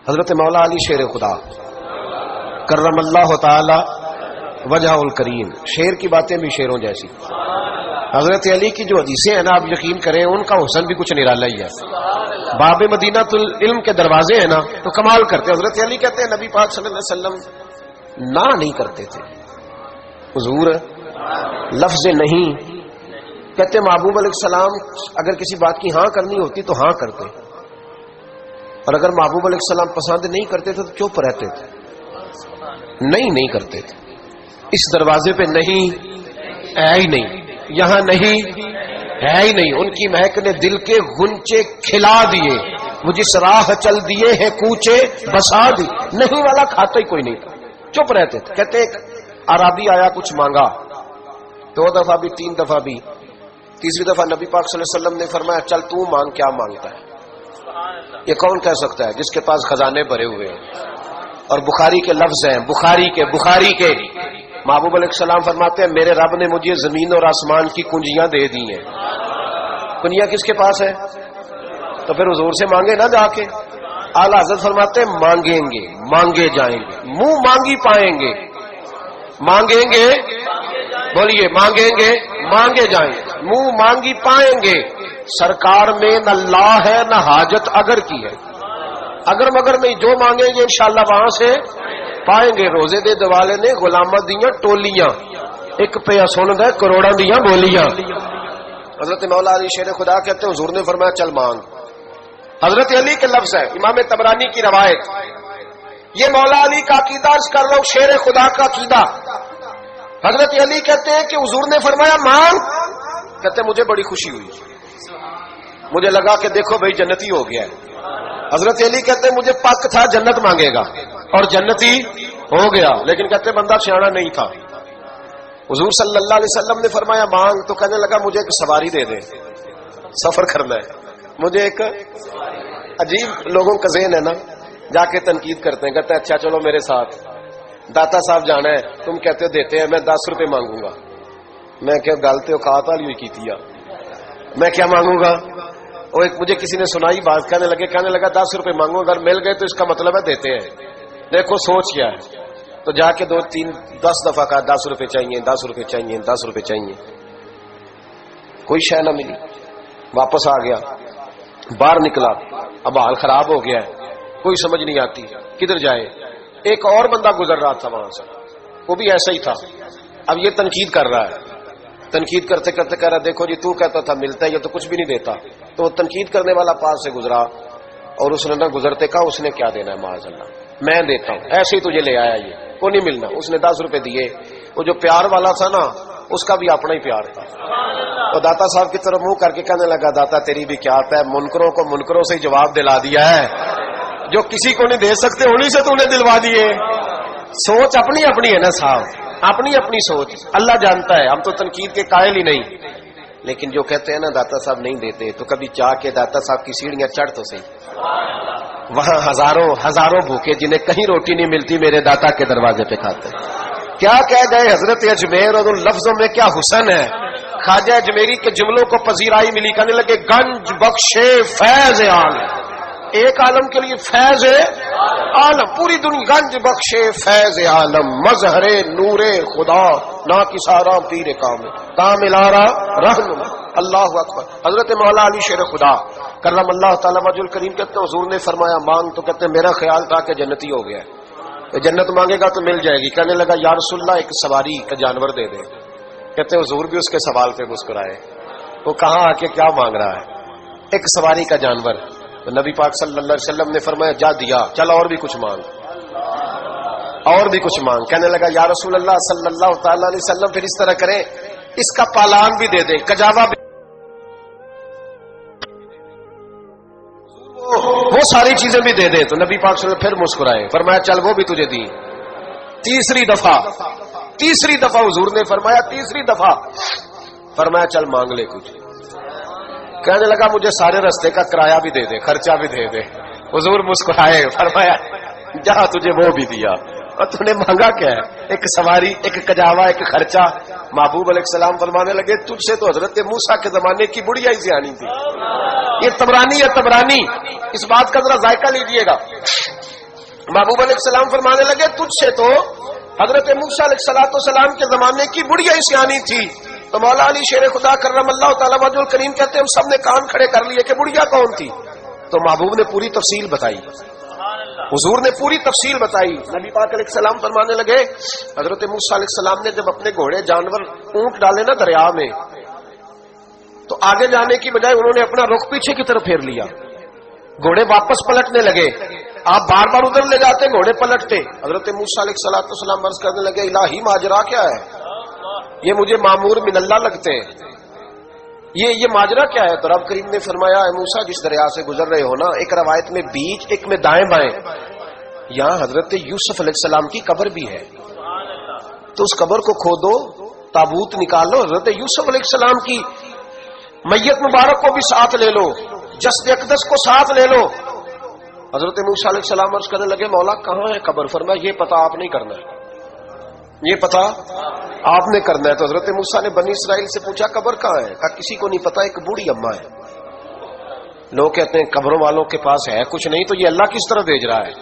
حضرت مولا علی شیر خدا کرم اللہ تعالی وجہ الکریم، شیر کی باتیں بھی شیروں جیسی. حضرت علی کی جو حدیثیں ہیں نا، آپ یقین کریں ان کا حسن بھی کچھ نرالا ہی ہے. باب مدینہ العلم کے دروازے ہیں نا تو کمال کرتے. حضرت علی کہتے ہیں نبی پاک صلی اللہ علیہ وسلم نہ نہیں کرتے تھے. حضور لفظ نہیں کہتے. محبوب علیہ السلام اگر کسی بات کی ہاں کرنی ہوتی تو ہاں کرتے، اور اگر محبوب علیہ السلام پسند نہیں کرتے تھے تو چپ رہتے تھے. نہیں کرتے تھے. اس دروازے پہ نہیں ہے ہی نہیں، یہاں نہیں ہے ہی نہیں. ان کی مہک نے دل کے غنچے کھلا دیے، وہ جس راہ چل دیے ہیں کوچے بسا دی. نہیں والا کھاتا ہی کوئی نہیں تھا، چپ رہتے تھے. کہتے ایک عربی آیا کچھ مانگا، 2 دفعہ بھی 3 دفعہ بھی، تیسری دفعہ نبی پاک صلی اللہ علیہ وسلم نے فرمایا چل تو مانگ، کیا مانگتا ہے؟ یہ کون کہہ سکتا ہے جس کے پاس خزانے بھرے ہوئے ہیں؟ اور بخاری کے لفظ ہیں، بخاری کے محبوب علیہ السلام فرماتے ہیں میرے رب نے مجھے زمین اور آسمان کی کنجیاں دے دی ہیں. کنجیاں کس کے پاس ہے؟ تو پھر حضور سے مانگے نہ جا کے. اعلیٰ حضرت فرماتے ہیں مانگیں گے مانگے جائیں گے، منہ مانگی پائیں گے. مانگیں گے، بولیے مانگیں گے مانگے جائیں گے، منہ مانگی پائیں گے. سرکار میں نہ لا ہے نہ حاجت اگر کی ہے، اگر مگر نہیں، جو مانگیں گے انشاءاللہ وہاں سے پائیں گے. روزے دے دوالے نے غلامت دیاں ٹولیاں، ایک پہ سن دے کروڑاں دیاں بولیاں. حضرت مولا علی شیر خدا کہتے ہیں حضور نے فرمایا چل مانگ. حضرت علی کے لفظ ہے، امام طبرانی کی روایت. یہ مولا علی کا عقیدہ عرض کر رہا ہوں، شیر خدا کا عقیدہ. حضرت علی کہتے ہیں کہ حضور نے فرمایا مانگ. کہتے ہیں مجھے بڑی خوشی ہوئی، مجھے لگا کہ دیکھو بھائی جنتی ہو گیا ہے. حضرت علی کہتے ہیں مجھے پک تھا جنت مانگے گا اور جنتی ہو گیا، لیکن کہتے بندہ سیاڑا نہیں تھا. حضور صلی اللہ علیہ وسلم نے فرمایا مانگ. تو کہنے لگا مجھے ایک سواری دے دے، سفر کرنا ہے مجھے. ایک عجیب لوگوں کا ذہن ہے نا، جا کے تنقید کرتے ہیں، کہتے ہیں اچھا چلو میرے ساتھ داتا صاحب جانا ہے، تم کہتے ہو دیتے ہیں، میں 10 روپے مانگوں گا. میں کیا گالتے ہو کھات والی ہوئی کی تھی، میں کیا مانگوں گا؟ اور ایک مجھے کسی نے سنائی بات، کہنے لگا 10 روپے مانگو، اگر مل گئے تو اس کا مطلب ہے دیتے ہیں. دیکھو سوچ کیا ہے. تو جا کے 2-3-10 دفعہ کہا 10 روپے چاہیے 10 روپے چاہیے 10 روپے چاہیے. کوئی شے نہ ملی. واپس آ گیا، باہر نکلا، اب حال خراب ہو گیا ہے، کوئی سمجھ نہیں آتی کدھر جائے. ایک اور بندہ گزر رہا تھا وہاں سے، وہ بھی ایسا ہی تھا. اب یہ تنقید کر رہا ہے، تنقید کرتے کرتے کہہ رہا دیکھو جی تو کہتا تھا ملتا ہے، یہ تو کچھ بھی نہیں دیتا. تو وہ تنقید کرنے والا پاس سے گزرا اور اس نے نہ گزرتے کہا اس نے کیا دینا ہے، معاذ اللہ میں دیتا ہوں، ایسے ہی تجھے لے آیا، یہ کو نہیں ملنا. اس نے 10 روپے دیے. وہ جو پیار والا تھا نا اس کا بھی اپنا ہی پیار تھا. تو داتا صاحب کی طرف منہ کر کے کہنے لگا داتا تیری بھی کیا آتا ہے، منکروں کو منکروں سے جواب دلا دیا ہے، جو کسی کو نہیں دے سکتے انہی سے تو نے دلوا دیے. سوچ اپنی اپنی ہے نا صاحب، اپنی اپنی سوچ. اللہ جانتا ہے، ہم تو تنقید کے قائل ہی نہیں. لیکن جو کہتے ہیں نا داتا صاحب نہیں دیتے، تو کبھی چاہ کے داتا صاحب کی سیڑھیاں چڑھ تو صحیح. وہاں ہزاروں بھوکے جنہیں کہیں روٹی نہیں ملتی میرے داتا کے دروازے پہ کھاتے. کیا کہہ گئے حضرت اجمیر، اور ان لفظوں میں کیا حسن ہے. خواجہ اجمیری کے جملوں کو پذیرائی ملی. کہنے لگے گنج بخشے فیض عالم، ایک عالم کے لیے فیض عالم، پوری دنیا. گنج بخشے فیض عالم، مظہر نور خدا، نا کسارا پیر کامل آرا رہنما. اللہ اکبر. حضرت مولا علی شیر خدا کرم اللہ تعالی وجہ الکریم کہتے ہیں حضور نے فرمایا مانگ. تو کہتے ہیں میرا خیال تھا کہ جنتی ہو گیا ہے، جنت مانگے گا تو مل جائے گی. کہنے لگا یا رسول اللہ ایک سواری کا جانور دے دے. کہتے ہیں حضور بھی اس کے سوال پہ مسکرائے. وہ کہاں آ کے کیا مانگ رہا ہے؟ ایک سواری کا جانور. تو نبی پاک صلی اللہ علیہ وسلم نے فرمایا جا دیا، چل اور بھی کچھ مانگ، اور بھی کچھ مانگ. کہنے لگا یا رسول اللہ صلی اللہ تعالی علیہ وسلم پھر اس طرح کریں، اس کا پالان بھی دے دیں، کجاوا بھی، وہ ساری چیزیں بھی دے دیں. تو نبی پاک صلی اللہ علیہ وسلم پھر مسکرائے، فرمایا چل وہ بھی تجھے دی. تیسری دفعہ حضور نے فرمایا، تیسری دفعہ فرمایا چل مانگ لے کچھ. کہنے لگا مجھے سارے رستے کا کرایہ بھی دے دے، خرچہ بھی دے دے. حضور مسکرائے، فرمایا جہاں تجھے وہ بھی دیا. اور تو نے مانگا کیا ہے؟ ایک سواری، ایک کجاوا، ایک خرچہ. محبوب علیہ السلام فرمانے لگے تجھ سے تو حضرت موسیٰ کے زمانے کی بڑھیا ہی سیانی تھی. یہ طبرانی ہے، طبرانی. اس بات کا ذرا ذائقہ لیجئے گا. محبوب علیہ السلام فرمانے لگے تجھ سے تو حضرت موسیٰ علیہ السلام کے زمانے کی بڑھیا سیانی تھی. تو مولا علی شیر خدا کرم اللہ تعالی وجہ الکریم کہتے ہیں ہم سب نے کان کھڑے کر لیے کہ بڑھیا کون تھی. تو محبوب نے پوری تفصیل بتائی, حضور نے پوری تفصیل بتائی. نبی پاک علیہ السلام فرمانے لگے حضرت موسیٰ علیہ السلام نے جب اپنے گھوڑے جانور اونٹ ڈالے نا دریا میں, تو آگے جانے کی بجائے انہوں نے اپنا رخ پیچھے کی طرف پھیر لیا. گھوڑے واپس پلٹنے لگے. آپ بار بار ادھر لے جاتے گھوڑے پلٹتے. حضرت موسیٰ علیہ السلام عرض کرنے لگے الہی ماجرا کیا ہے, یہ مجھے مامور من اللہ لگتے ہیں, یہ ماجرا کیا ہے. تو رب کریم نے فرمایا اے موسیٰ جس دریا سے گزر رہے ہو نا, ایک روایت میں بیچ ایک میں دائیں بائیں, یہاں حضرت یوسف علیہ السلام کی قبر بھی ہے. تو اس قبر کو کھودو, تابوت نکالو, حضرت یوسف علیہ السلام کی میت مبارک کو بھی ساتھ لے لو, جسد اقدس کو ساتھ لے لو. حضرت موسیٰ علیہ السلام عرض کرنے لگے مولا کہاں ہے قبر. فرمایا یہ پتہ آپ نہیں کرنا ہے, یہ پتہ آپ نے کرنا ہے. تو حضرت موسیٰ نے بنی اسرائیل سے پوچھا قبر کہاں ہے. کہا کسی کو نہیں پتا, ایک بوڑھی اماں ہے. لوگ کہتے ہیں قبروں والوں کے پاس ہے کچھ نہیں, تو یہ اللہ کس طرح بھیج رہا ہے,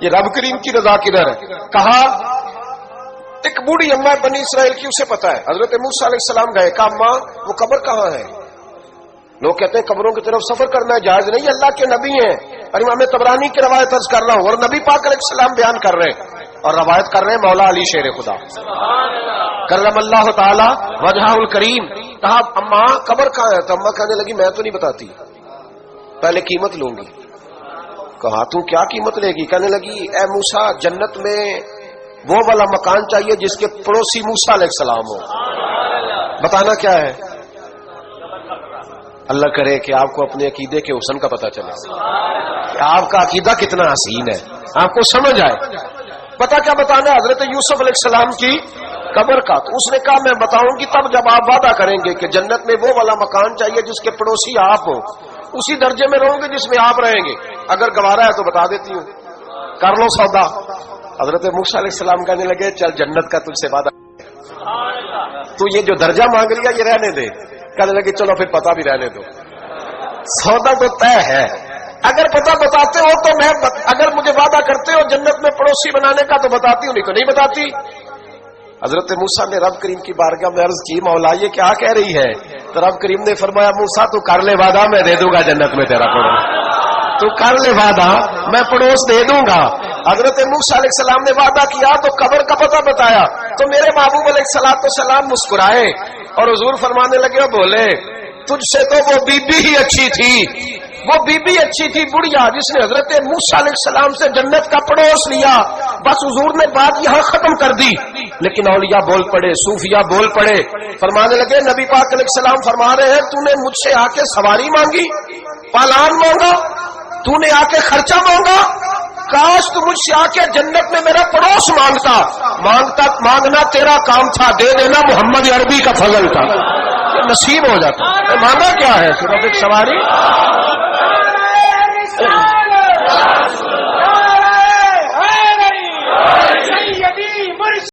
یہ رب کریم کی رضا کدھر ہے. کہا ایک بوڑھی اماں بنی اسرائیل کی, اسے پتا ہے. حضرت موسیٰ علیہ السلام گئے, کہا اماں وہ قبر کہاں ہے. لوگ کہتے ہیں قبروں کی طرف سفر کرنا ہے جائز نہیں, اللہ کے نبی ہیں. اور امام طبرانی کی روایت عرض کر رہا ہوں, اور نبی پاک علیہ السلام بیان کر رہے ہیں اور روایت کر رہے ہیں مولا علی شیر خدا کرم اللہ تعالی وجہ الکریم. کہا اماں قبر کہاں ہے. تو اماں کہنے لگی میں تو نہیں بتاتی, پہلے قیمت لوں گی. کہا تو کیا قیمت لے گی. کہنے لگی اے موسیٰ جنت میں وہ والا مکان چاہیے جس کے پڑوسی موسیٰ علیہ السلام ہو. بتانا کیا ہے. اللہ کرے کہ آپ کو اپنے عقیدے کے حسن کا پتہ چلے, کہ آپ کا عقیدہ کتنا حسین ہے, آپ کو سمجھ آئے. پتہ کیا بتانا ہے حضرت یوسف علیہ السلام کی قبر کا. تو اس نے کہا میں بتاؤں گی تب جب آپ وعدہ کریں گے کہ جنت میں وہ والا مکان چاہیے جس کے پڑوسی آپ ہوں, اسی درجے میں رہوں گے جس میں آپ رہیں گے. اگر گوارا ہے تو بتا دیتی ہوں, کر لو سودا. حضرت موسیٰ علیہ السلام کہنے لگے چل جنت کا تجھ سے وعدہ, تو یہ جو درجہ مانگ لیا یہ رہنے دے. کہنے لگے چلو پھر پتہ بھی رہنے دو, سودا تو طے ہے. اگر پتہ بتاتے ہو تو میں, اگر مجھے وعدہ کرتے ہو جنت میں پڑوسی بنانے کا تو بتاتی ہوں, نہیں تو نہیں بتاتی. حضرت موسیٰ نے رب کریم کی بارگاہ میں عرض کی مولا یہ کیا کہہ رہی ہے. تو رب کریم نے فرمایا موسیٰ تو کر لے وعدہ, میں دے دوں گا جنت میں تیرا پڑوس. تو کر لے وعدہ, میں پڑوس دے دوں گا. حضرت موسیٰ علیہ السلام نے وعدہ کیا تو قبر کا پتہ بتایا. تو میرے محبوب علیہ السلام مسکرائے اور حضور فرمانے لگے بولے تجھ سے تو وہ بی بی ہی اچھی تھی, وہ بی بی اچھی تھی بڑھیا جس نے حضرت موسیٰ علیہ السلام سے جنت کا پڑوس لیا. بس حضور نے بات یہاں ختم کر دی, لیکن اولیاء بول پڑے, صوفیاء بول پڑے, فرمانے لگے نبی پاک علیہ السلام فرما رہے ہیں تو نے مجھ سے آ کے سواری مانگی, پالان مانگا, تو نے آ کے خرچہ مانگا, کاش تو مجھ سے آ کے جنت میں میرا پڑوس مانگتا. مانگنا تیرا کام تھا, دے دینا محمد عربی کا فضل تھا, نصیب ہو جاتا. مانگا کیا ہے, صرف ایک سواری.